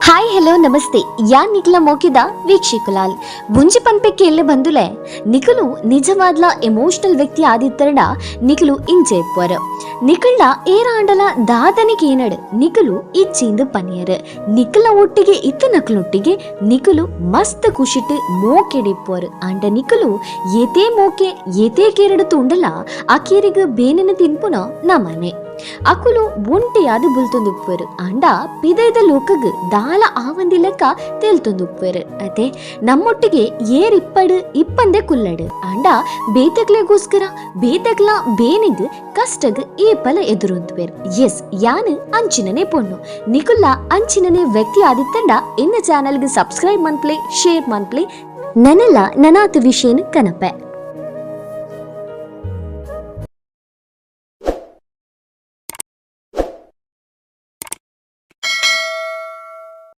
hi hello ನಮಸ್ತೆ ಯಾ ನಿಖಿಲ ಮೋಕಿದ ವೀಕ್ಷಿಕುಲಾಲ್ ಬುಂಜಿ ಪನ್ಪೆಕ್ಕೆ ಎಲ್ಲೆ ಬಂದುಲೆ ನಿಖಲು ನಿಜವಾದ್ಲ emotional ವ್ಯಕ್ತಿ ಆದಿತ್ತರಡ ನಿಖಲು ಇಂಚೆ ಪೊರ ನಿಖಲ್ನ ಏರಾಂಡಲ ದಾದನಿಗೆ ಏನಡ್ ನಿಖಲು ಇಚ್ಚಿಂದು ಪನಿಯರ್ ನಿಖಲ ಒಟ್ಟಿಗೆ ಇತ್ತ ನಕಲೊಟ್ಟಿಗೆ ನಿಖಲು ಮಸ್ತ್ ಖುಷಿಟ್ ಮೋಕೆಡಿಪ್ಪೋರ್ ಅಂಡ ನಿಖಲು ಏತೇ ಮೋಕೆ ಏತೇ ಕೇರಡು ತುಂಡಲ ಆ ಕೇರಿಗೆ ಬೇನೆನ ತಿನ್ಪುನ ನಮನೆ ಅಕುಲು ಒಂಟಿಯಾದ ಬುಲ್ತೊಂದುಪ್ಪರು ಅಂಡ ಪಿದೈದ ಲೋಕಗ್ ದಾಲ ಆವಂದಿ ಲೆಕ್ಕ ತೇಲ್ತೊಂದುಪ್ಪರು ಅತೆ ನಮ್ಮೊಟ್ಟಿಗೆ ಇಪ್ಪಂದೆ ಕುಲ್ಲಡ್ ಅಂಡ ಬೇತಕ್ಲೆಗೋಸ್ಕರ ಬೇತಕ್ಲ ಬೇನಿಗ್ ಕಷ್ಟಗ್ ಏಪಲ ಎದುರೊಂದುವೆರ್ ಎಸ್ ಯಾನ್ ಅಂಚಿನನೆ ಪೊಣ್ಣು ನಿಕುಲ್ಲ ಅಂಚಿನನೆ ವ್ಯಕ್ತಿ ಆದಿತ್ತಂಡ ಇನ್ನ ಚಾನಲ್ಗೆ ಸಬ್ಸ್ಕ್ರೈಬ್ ಮನ್ಪ್ಲೆ ಶೇರ್ ಮನ್ಪ್ಲೆ ನನಲ್ಲ ನನಾತ್ ವಿಷಯನ್ ಕನಪೆ